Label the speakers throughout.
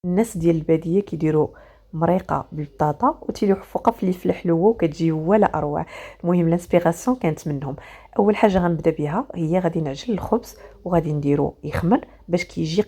Speaker 1: الناس ديال الباديه كيديروا مريقه بالبطاطا وتيلوح فوقها فلفله حلوه وكتجي ولا اروع. المهم الانسبيراسيون كانت منهم. اول حاجه غنبدا بها هي غادي نعجن الخبز وغادي نديرو يخمر باش كيجي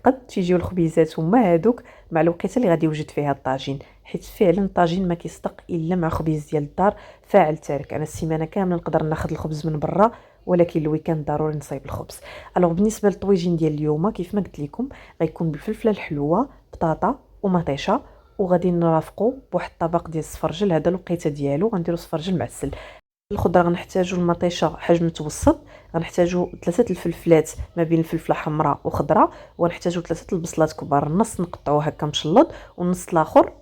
Speaker 1: قد تيجيو الخبيزات هما هادوك مع الوقيته اللي غادي يوجد فيها الطاجين، حيت فعلا الطاجين ما كيصدق الا مع خبيز ديال الدار فاعل تارك. انا السيمانه كامله نقدر ناخذ الخبز من برا، ولكن الويكاند ضروري نصايب الخبز. الوغ بالنسبه للطويجين ديال اليوم كيف ما قلت لكم غيكون بالفلفله الحلوه، بطاطا ومطيشه، وغادي نرافقو بواحد الطبق ديال السفرجل. هذا الوقيته ديالو غنديرو سفرجل معسل. الخضره غنحتاجو المطيشه حجم متوسط، غنحتاجو 3 الفلفلات ما بين الفلفله حمراء وخضراء، وغنحتاجو 3 البصلات كبار، النص نقطعوه هكا مشلط والنص الاخر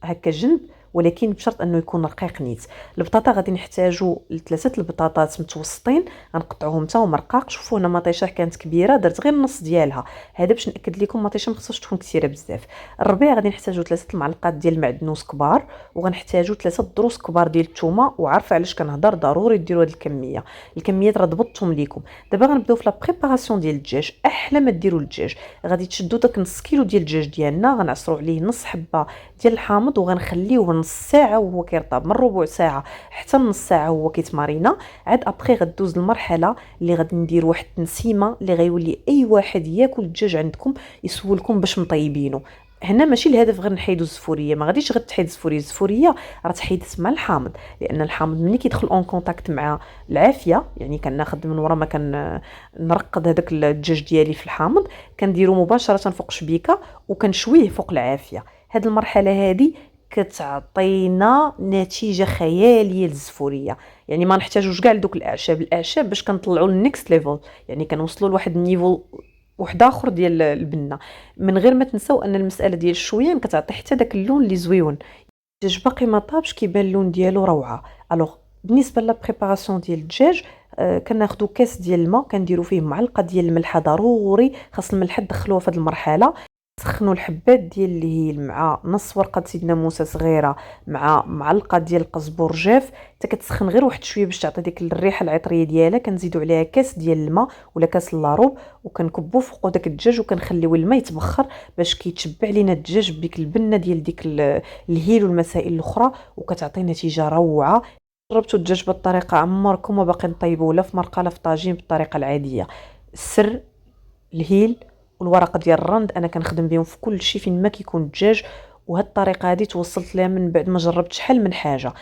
Speaker 1: هكا جنب، ولكن بشرط انه يكون رقيق نيت. البطاطا غادي نحتاجو 3 البطاطات متوسطين غنقطعوهم حتى هما رقاق. شوفوا هنا مطيشه كانت كبيره درت غير النص ديالها، هذا باش ناكد لكم مطيشه ما خصهاش تكون كثيره بزاف. الربيع غادي نحتاجو 3 المعلقات ديال المعدنوس كبار، وغنحتاجو 3 الضروس كبار ديال الثومه. وعارفه علاش كنهضر، ضروري ديروا هذه الكميه، الكميات راه ضبطتهم ليكم. دابا غنبداو في لا بريباراسيون ديال الدجاج. احلى ما ديروا الدجاج غادي تشدوا داك نص كيلو ديال الدجاج ديالنا، غنعصروا عليه نص حبه ديال الحامض وغنخليوه نص ساعه وهو كيرطب، من ربع ساعه حتى نص ساعه وهو كيتمارينا. عاد ابري غدوز المرحله اللي غادي ندير واحد التنسيمه اللي غيولي اي واحد ياكل الدجاج عندكم يسولكم باش مطيبينه. هنا ماشي الهدف غير نحيدو الزفوريه، ما غاديش غير تحيد الزفوريه راه تحيدت مع الحامض، لان الحامض ملي كيدخل اون كونتاكت مع العافيه، يعني كناخذ من ورا ما نرقد هذاك الدجاج ديالي في الحامض كنديرو مباشره فوق شبيكه وكنشويه فوق العافيه. هاد المرحله هذه كتعطينا نتيجه خياليه للزفوريه، يعني ما نحتاجوش كاع لدوك الاعشاب باش كنطلعوا للنيكست ليفل، يعني كنوصلوا لواحد النيفو واحد اخر ديال البنه. من غير ما تنساو ان المساله ديال الشويان كتعطي حتى داك اللون اللي زويون. الدجاج باقي ما طابش كيبان اللون ديالو روعه. الوغ بالنسبه لا بريباراسيون ديال الدجاج كناخذوا كاس ديال الماء كنديروا فيه معلقه ديال الملحه، ضروري خاص الملحه تدخلوها في هذه المرحله. سخنوا الحبات ديال الهيل مع نص ورقه سيدنا موسى صغيره مع معلقه ديال القزبور جاف، حتى كتسخن غير واحد شويه باش تعطي ديك الريحه العطريه ديالها. كنزيدوا عليها كاس ديال الماء ولا كاس لاروب وكنكبوا فوق داك الدجاج وكنخليو الماء يتبخر باش كيتشبع لينا الدجاج بديك البنه ديال ديك الهيل والمسائل الاخرى، وكتعطي نتيجه روعه. جربتوا الدجاج بالطريقه عمركم ما باقي نطيبوا لا في مرقه لا في طاجين بالطريقه العاديه. السر الهيل والورقه ديال الرند انا كنخدم بهم في كل شيء فين ما كيكون الدجاج، وهاد الطريقه هذه توصلت لها من بعد ما جربت شحال من حاجه.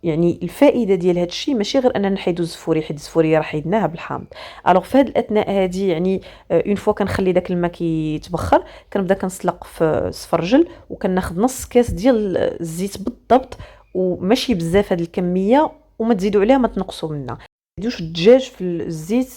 Speaker 1: يعني الفائده ديال هاد الشيء ماشي غير اننا نحيدو الزفوري، حيت الزفوريه راه حيدناها بالحامض. الوغ في هاد الاثناء هادي يعني اون فوا كنخلي داك الماء كيتبخر كنبدا كنسلق في سفرجل وكناخذ نص كاس ديال الزيت بالضبط، وماشي بزاف هاد الكميه وما تزيدوا عليها ما تنقصوا منها. تزيدوش الدجاج في الزيت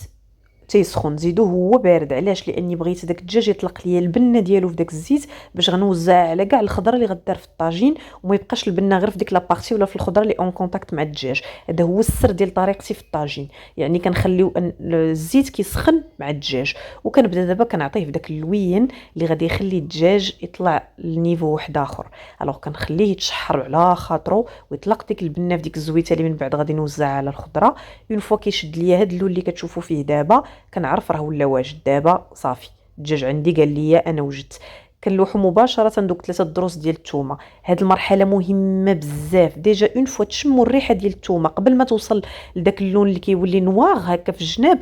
Speaker 1: تيسخن، زيدوه هو بارد. علاش؟ لاني بغيت داك الدجاج يطلق ليا البنه ديالو في داك الزيت باش غنوزعها على كاع الخضره اللي غدار في الطاجين، وما يبقاش البنه غير في ديك لابارتي ولا في الخضره اللي اون كونتاكت مع الدجاج. هذا هو السر ديال طريقتي في الطاجين، يعني كنخليو الزيت كيسخن مع الدجاج، وكنبدا دابا كنعطيه في داك اللوين اللي غادي يخلي الدجاج يطلع لنيفو واحد اخر. الوغ كنخليه يتشحر على خاطرو ويطلق ديك البنه في ديك الزويته اللي من بعد غادي نوزعها على الخضره. اون فوا كيشد ليا هاد اللون اللي كتشوفوا فيه دابا كنعرف راه ولا واجد. دابا صافي الدجاج عندي قال لي انا وجدت. كنلوحو مباشره دوك 3 الضروس ديال الثومه. هاد المرحله مهمه بزاف. ديجا اون فوا تشموا الريحه ديال الثومه قبل ما توصل لداك اللون اللي كيولي نواغ هكا في الجناب،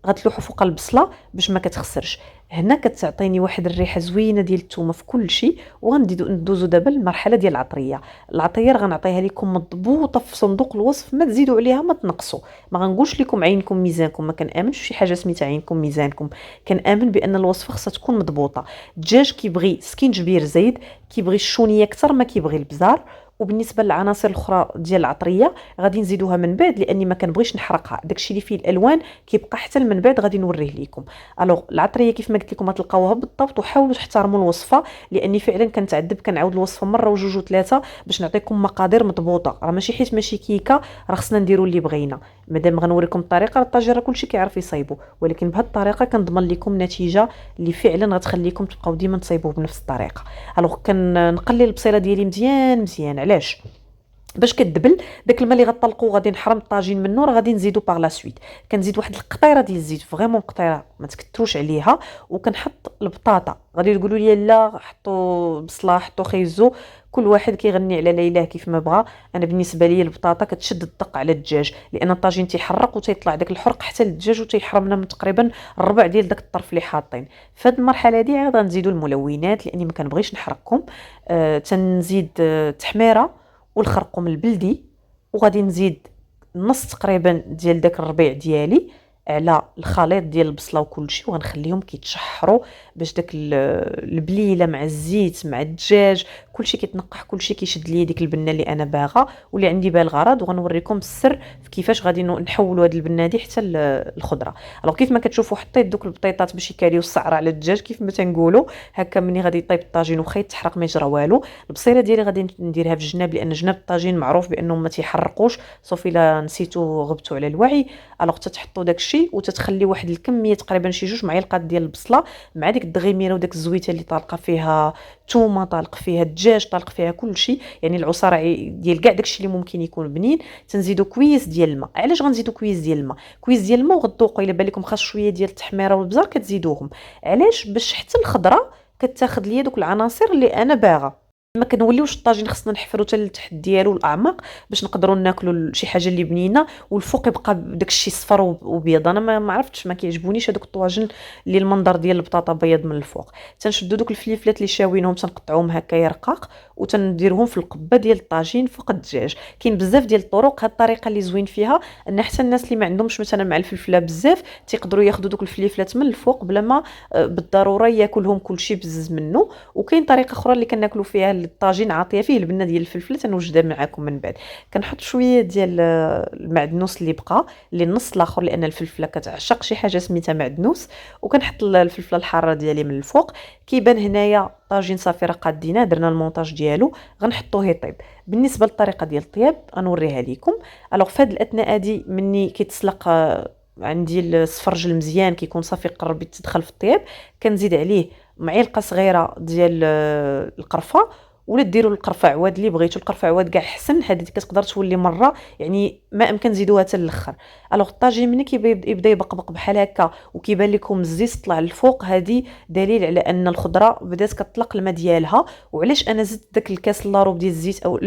Speaker 1: غتلوحوا فوق البصله باش ما كتخسرش. هنا كتعطيني واحد الريحه زوينه ديال الثومه في كل شيء. وغندوزو دابا للمرحله ديال العطريه. العطريه غنعطيها لكم مضبوطه في صندوق الوصف، ما تزيدوا عليها ما تنقصوا. ما غنقولش لكم عينكم ميزانكم، ما كنامنش شي حاجه سميتها عينكم ميزانكم. كنامن بان الوصفه خصها تكون مضبوطه. الدجاج كيبغي سكينجبير زايد، كيبغي الشونيه اكثر ما كيبغي البزار. وبالنسبه للعناصر الاخرى ديال العطريه غادي نزيدوها من بعد لاني ما كنبغيش نحرقها. داكشي اللي فيه الالوان كيبقى حتى من بعد غادي نوريه لكم. الوغ العطريه كيف ما قلت لكم غتلقاوها بالضبط، وحاولوا تحترموا الوصفه لاني فعلا كنتعذب كنعاود الوصفه مره وجوج وثلاثه باش نعطيكم مقادير مضبوطه. راه ماشي حيت ماشي كيكه راه خصنا نديروا اللي بغينا. مادام غنوريكم الطريقه راه الطاجين راه كلشي كيعرف يصايبو، ولكن بهذه الطريقه كنضمن لكم نتيجه اللي فعلا غتخليكم تبقاو ديما تصايبوه بنفس الطريقه. الوغ كنقلي البصيله ديالي مزيان مزيان. علاش؟ باش كتدبل داك الماء اللي غطلقو غادي نحرم الطاجين منه، راه غادي نزيدو باغ لا سويت كنزيد واحد القطيره ديال الزيت، فريمون قطيره ما تكتروش عليها، وكنحط البطاطا. غادي تقولوا لي لا حطوا بصله حطوا خيزو، كل واحد كيغني على ليلاه كيف ما بغى. انا بالنسبه لي البطاطا كتشد الدق على الدجاج، لان الطاجين تيحرق وتيطلع داك الحرق حتى للدجاج وتيحرمنا من تقريبا الربع ديال داك الطرف اللي حاطين. فهاد المرحله هادي عاد غنزيدو الملونات لاني ما كنبغيش نحرقكم. تنزيد تحميره والخرقوم البلدي، وغادي نزيد نص تقريبا ديال داك الربيع ديالي على الخليط ديال البصله وكلشي، وغنخليهم كيتشحروا باش داك البليله مع الزيت مع الدجاج كلشي كيتنقح، كلشي كيشد ليا ديك البنه اللي انا باغا واللي عندي بها الغرض. وغنوريكم السر في كيفاش غادي نحولوا هاد البنه دي حتى الخضره. الوغ كيف ما كتشوفوا حطيت دوك البطيطات باش يكاليو الصعره على الدجاج كيف ما تنقولوا هكا. مني غادي يطيب الطاجين وخا يتحرق ما يجرى والو. البصيله ديالي غادي نديرها في الجناب، لان جناب الطاجين معروف بانه ما تيحرقوش صوف الا نسيتو غبتوا على الوعي. الوغ تتحطوا داكشي وتتخلي واحد الكميه تقريبا شي 2 معالق ديال البصله مع ديك الدغيميره وداك الزويته اللي طالقه فيها الثومه، طالق فيها الدجاج، طالق فيها كلشي، يعني العصاره ديال كاع داكشي اللي ممكن يكون بنين. تنزيدو كويس ديال الماء. علاش غنزيدو كويس ديال الماء؟ كويس ديال الماء وغتذوقوا الا بان لكم خاص شويه ديال التحميره والبزار كتزيدوهم. علاش؟ باش حتى الخضره كتاخذ ليا دوك العناصر اللي انا باغا. ما كنوليوش الطاجين خصنا نحفرو حتى لتحت ديالو الاعماق باش نقدروا ناكلوا شي حاجه اللي بنينه والفوق يبقى بداك الشيء صفر وبيض. انا ما عرفتش، ما كيعجبونيش هذوك الطواجن اللي المنظر ديال البطاطا بيض من الفوق. تنشدوا دوك الفليفلات اللي شاوينهم تنقطعوهم هكا رقاق وتنديرهم في القبه ديال الطاجين فوق الدجاج. كاين بزاف ديال الطرق. هاد الطريقه اللي زوين فيها ان حتى الناس اللي ما عندهمش مثلا مع الفلفله بزاف تيقدروا ياخذوا دوك الفليفلات من الفوق بلا ما بالضروره ياكلهم كلشي بزز منه. وكاين طريقه اخرى اللي كناكلوا فيها الطاجين عاطيه فيه البنه ديال الفلفله، تنوجدها معكم من بعد. كنحط شويه ديال المعدنوس اللي بقى اللي النص الاخر، لان الفلفله كتعشق شي حاجه سميتها معدنوس. وكنحط الفلفله الحاره ديالي من الفوق. كيبان هنايا طاجين صافي راه قادينه، درنا المونتاج ديالو غنحطوه يطيب. بالنسبه للطريقه ديال الطياب غنوريها لكم. الوغ فهاد الاثناء هادي مني كيتسلق عندي السفرج المزيان كيكون صافي قرب يتدخل في الطياب، كنزيد عليه معلقه صغيره ديال القرفه، ولا ديروا القرفه عواد اللي بغيتوا. القرفه عواد كاع حسن، هذه كتقدر تولي مره يعني ما امكن نزيدوها حتى الاخر. الوغ الطاجين ملي يبدا يبقبق بحال هكا وكيبان لكم الزيت طلع للفوق، هذه دليل على ان الخضره بدات كتطلق الماء ديالها. وعلاش انا زدت داك الكاس لاروب ديال الزيت او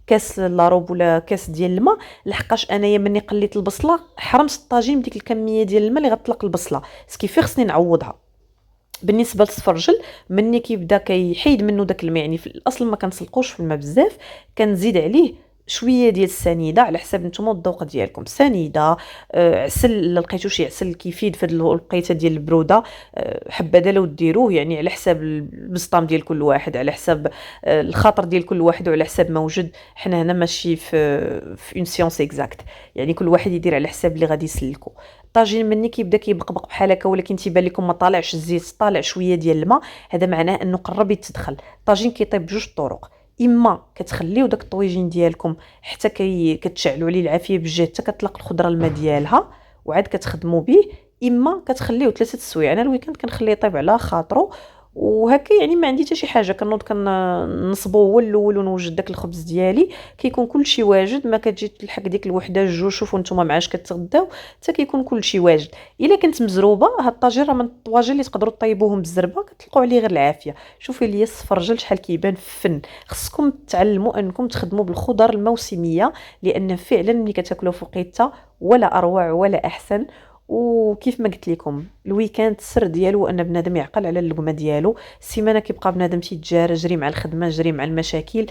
Speaker 1: كاس لاروب ولا كاس ديال الماء؟ لحقاش انايا مني قليت البصله حرمت الطاجين بديك الكميه ديال الماء اللي غتطلق البصله، سكيفي خصني نعوضها. بالنسبه للسفرجل مني كيبدا كيحيد منه داك الماء، يعني في الاصل ما كنسلقوش في الماء بزاف، كنزيد عليه شويه ديال السنيده على حساب نتوما الذوق ديالكم. سنيده عسل، لقيتو شي عسل كيفيد في الوقيته ديال البروده حبذا لو ديروه، يعني على حساب البسطام ديال كل واحد، على حساب الخاطر ديال كل واحد، وعلى حساب ما وجد. حنا هنا ماشي في اون سيونس اكزاكت، يعني كل واحد يدير على حساب اللي غادي يسلكو. الطاجين مني كيبدا كيبقبق بحال هكا ولكن تيبان لكم ما طالعش الزيت، طالع شويه ديال الماء، هذا معناه انه قرب يتدخل. الطاجين كيطيب بجوج طرق، اما كتخليو داك الطويجين ديالكم حتى كتشعلوا عليه العافيه بالجهد حتى كتطلق الخضره الماء ديالها وعاد كتخدموا به، اما كتخليوه 3 سوايع. انا الويكاند كنخليه يطيب على خاطرو وهكا، يعني ما عندي حتى شي حاجه. كنوض كنصبو هو الاول ونوجد داك الخبز ديالي، كيكون كلشي واجد، ما كتجي تلحق ديك الوحده جوج. شوفوا نتوما معاش كتغداو حتى كيكون كلشي واجد. الا كنت مزروبه هاد الطاجين راه من الطواجن اللي تقدروا طيبوهم بالزربه كتلقوا عليه غير العافيه. شوفي لي السفرجل شحال كيبان فن. خصكم تعلموا انكم تخدموا بالخضر الموسميه، لان فعلا ملي كتاكلوا في وقيته ولا اروع ولا احسن. وكيف ما قلت لكم الويكاند السر ديالو ان بنادم يعقل على اللقمه ديالو. السيمانه كيبقى بنادم تيتجار جري مع الخدمه جري مع المشاكل.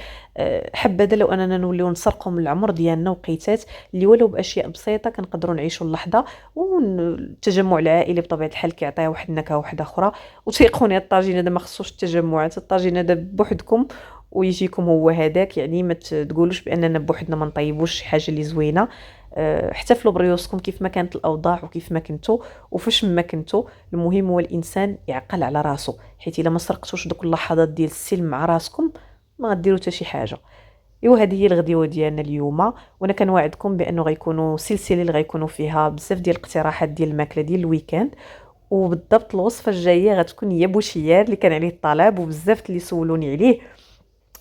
Speaker 1: حبذا لو اننا نوليو نسرقوا من العمر ديالنا وقيتات اللي ولو باشياء بسيطه كنقدروا نعيشوا اللحظه. والتجمع العائلي بطبيعه الحال كيعطيها واحد النكهه واحده اخرى. وتيقوني الطاجين هذا ما خصوش التجمعات، الطاجين هذا بوحدكم ويجيكم هو هذاك، يعني ما تقولوش باننا بوحدنا ما نطيبوش شي حاجه اللي زوينه. احتفلوا بريوسكم كيف ما كانت الاوضاع وكيف ما كنتو وفاش ما كنتو. المهم هو الانسان يعقل على راسو، حيت الا ما سرقتوش دوك اللحظات ديال السلم مع راسكم ما غديروا حتى شي حاجه. ايوا هذه هي الغديوه ديالنا اليوم، وانا كنوعدكم بانه غيكونوا سلسله اللي غيكونوا فيها بزاف ديال الاقتراحات ديال الماكله ديال الويكاند. وبالضبط الوصفه الجايه غتكون هي بوشيار اللي كان عليه الطلب وبزاف اللي سولوني عليه.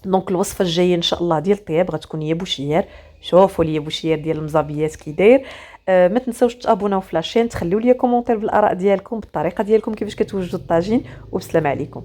Speaker 1: دونك الوصفه الجايه ان شاء الله ديال الطياب غتكون هي بوشيير. شوفوا لي بوشيير ديال المزابيات كي داير. ما تنساوش تابوناو في لاشين، تخليو لي كومونتير بالاراء ديالكم بالطريقه ديالكم كيفاش كتوجدوا الطاجين، وبسلام عليكم.